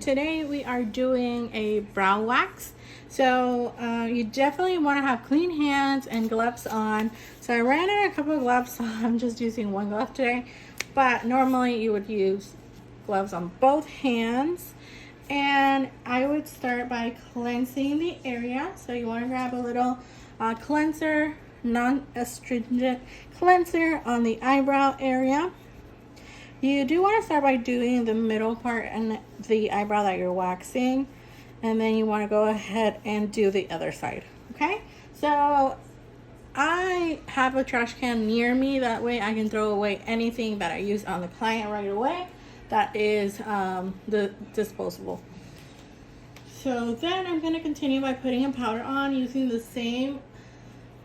today we are doing a brow wax. So you definitely want to have clean hands and gloves on. So I ran out a couple of gloves, so I'm just using one glove today. But normally you would use gloves on both hands. And I would start by cleansing the area. So you want to grab a little cleanser, non-astringent cleanser on the eyebrow area. You do want to start by doing the middle part and the eyebrow that you're waxing, and then you want to go ahead and do the other side. Okay, so I have a trash can near me, that way I can throw away anything that I use on the client right away that is the disposable. So then I'm going to continue by putting a powder on using the same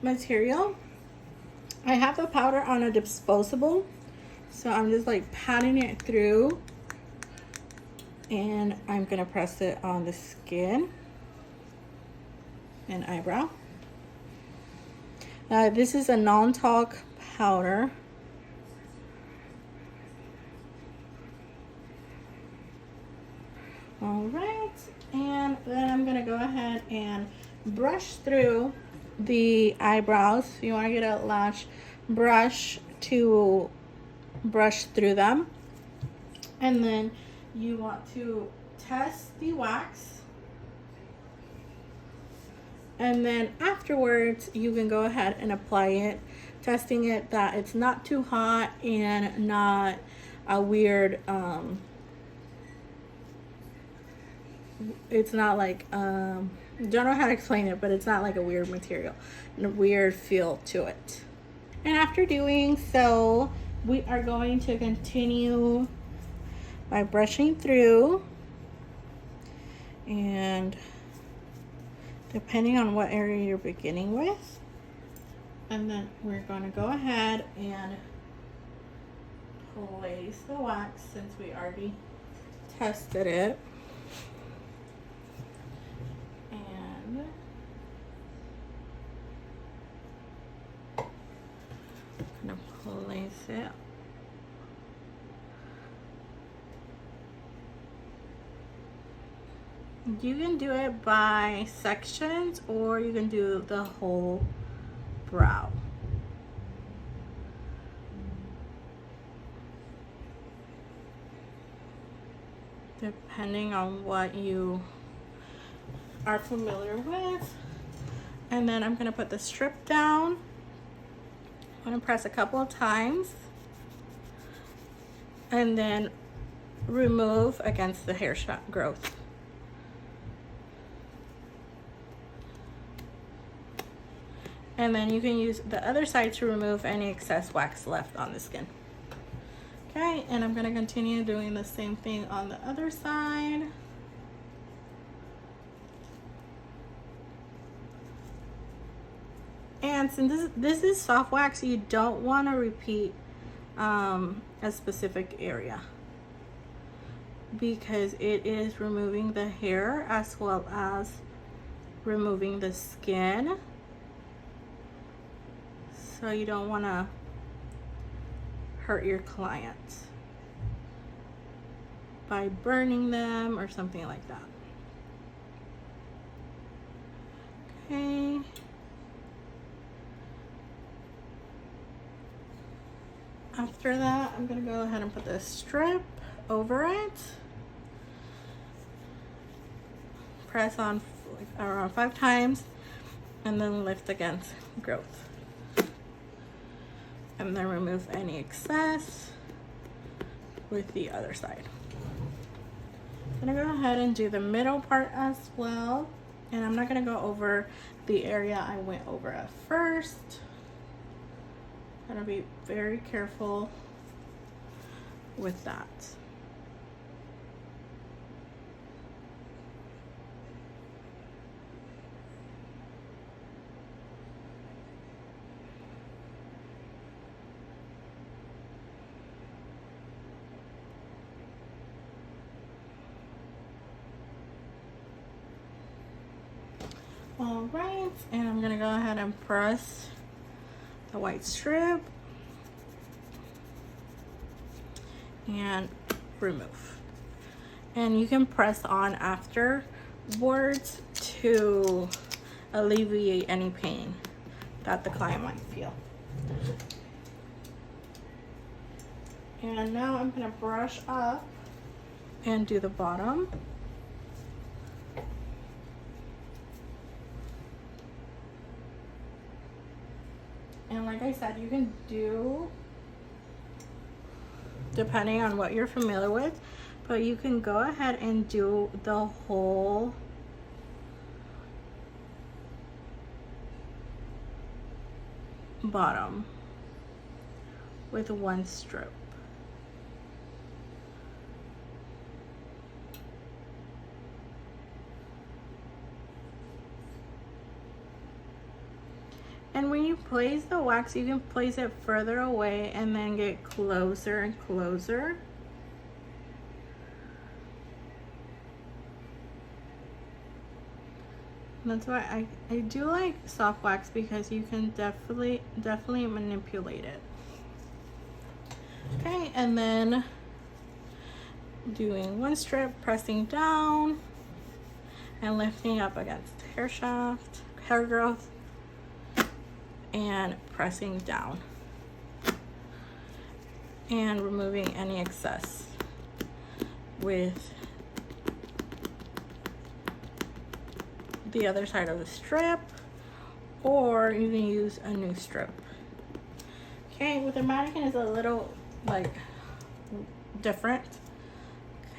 material. I have the powder on a disposable, so I'm just like patting it through, and I'm going to press it on the skin and eyebrow. This is a non-talc powder. All right, and then I'm gonna go ahead and brush through the eyebrows. You want to get a lash brush to brush through them, and then you want to test the wax, and then afterwards you can go ahead and apply it, testing it that it's not too hot and not a weird it's not like don't know how to explain it, but it's not like a weird material and a weird feel to it. And after doing so, we are going to continue by brushing through, and depending on what area you're beginning with, and then we're going to go ahead and place the wax since we already tested it. I'm gonna place it. You can do it by sections, or you can do the whole brow. Depending on what you are familiar with. And then I'm gonna put the strip down. I'm gonna press a couple of times and then remove against the hair growth. And then you can use the other side to remove any excess wax left on the skin. Okay, and I'm gonna continue doing the same thing on the other side. And since this is soft wax, you don't want to repeat a specific area, because it is removing the hair as well as removing the skin. So you don't want to hurt your client by burning them or something like that. Okay. After that, I'm gonna go ahead and put the strip over it. Press on around 5 times, and then lift against growth. And then remove any excess with the other side. I'm gonna go ahead and do the middle part as well. And I'm not gonna go over the area I went over at first. Gotta be very careful with that. All right, and I'm gonna go ahead and press the white strip and remove. and you can press on afterwards to alleviate any pain that the client might feel. And now I'm gonna brush up and do the bottom. And like I said, you can do, depending on what you're familiar with, but you can go ahead and do the whole bottom with one stroke. And when you place the wax, you can place it further away and then get closer and closer. And that's why I do like soft wax, because you can definitely manipulate it. Okay, and then doing one strip, pressing down and lifting up against the hair shaft, hair growth, and pressing down and removing any excess with the other side of the strip, or you can use a new strip. Okay, with the mannequin is a little like different.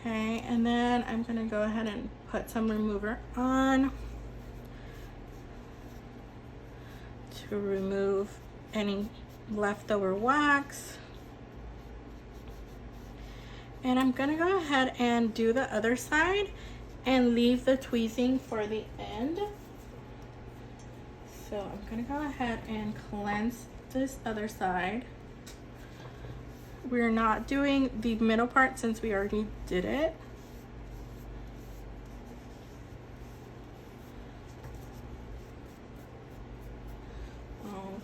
Okay, and then I'm gonna go ahead and put some remover on to remove any leftover wax. And I'm gonna go ahead and do the other side and leave the tweezing for the end. So I'm gonna go ahead and cleanse this other side. We're not doing the middle part since we already did it.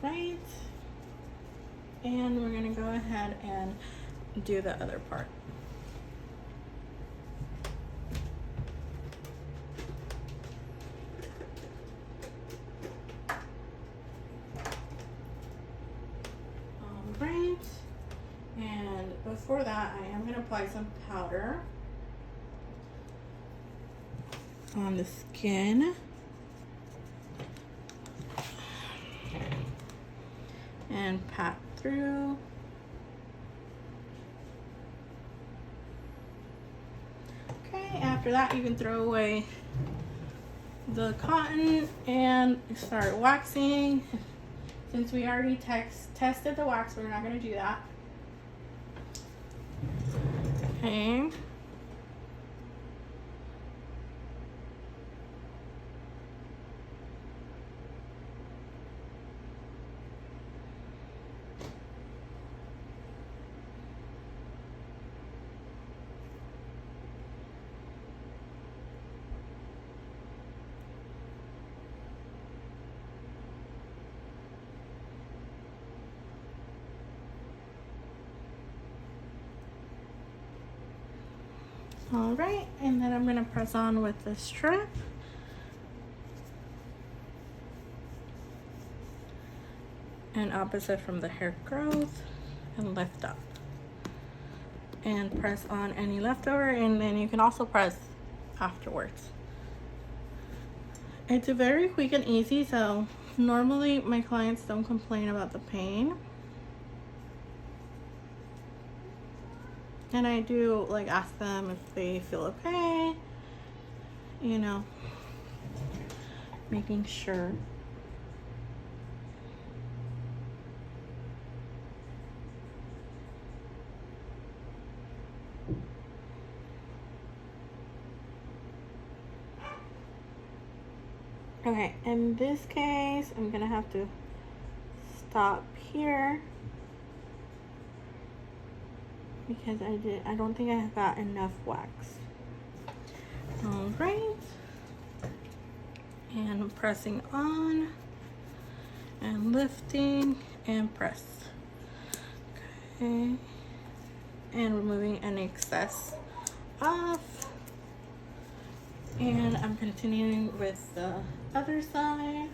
Right, and we're gonna go ahead and do the other part. All right, and before that, I am gonna apply some powder on the skin. And pat through. Okay, after that you can throw away the cotton and start waxing. Since we already tested the wax, we're not going to do that. Okay. All right, and then I'm gonna press on with the strip. And opposite from the hair growth, and lift up. And press on any leftover, and then you can also press afterwards. It's very quick and easy, so normally my clients don't complain about the pain. And I do like ask them if they feel okay, you know, making sure. Okay, in this case, I'm gonna have to stop here because I don't think I got enough wax. All right, and pressing on and lifting and press. Okay, and removing any excess off. And I'm continuing with the other side.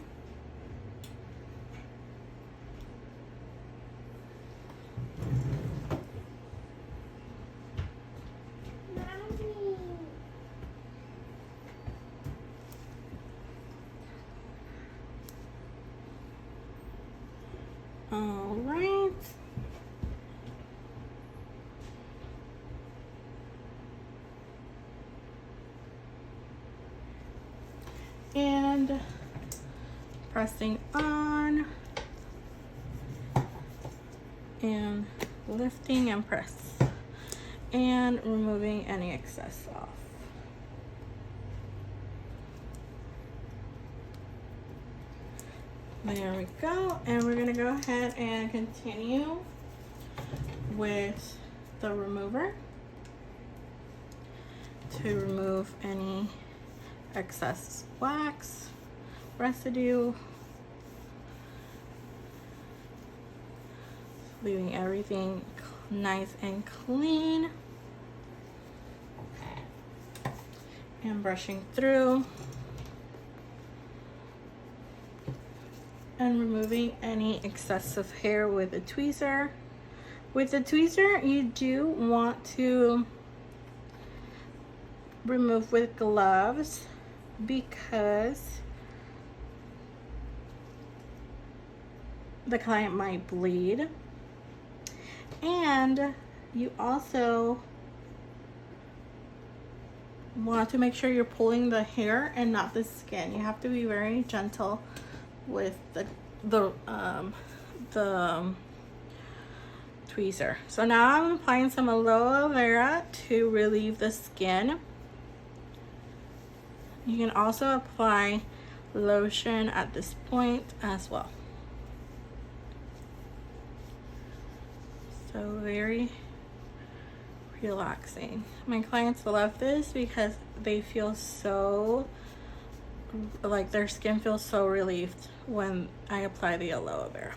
All right. And pressing on and lifting and press and removing any excess off. There we go. And we're gonna go ahead and continue with the remover to remove any excess wax, residue, leaving everything nice and clean, and brushing through and removing any excessive hair with a tweezer. With the tweezer, you do want to remove with gloves because the client might bleed, and you also want to make sure you're pulling the hair and not the skin. You have to be very gentle with the tweezer. So now I'm applying some aloe vera to relieve the skin. You can also apply lotion at this point as well. So very relaxing. My clients love this because they feel so, like their skin feels so relieved when I apply the aloe vera.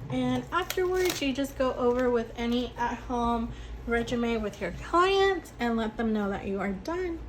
And afterwards, you just go over with any at-home regimen with your clients and let them know that you are done.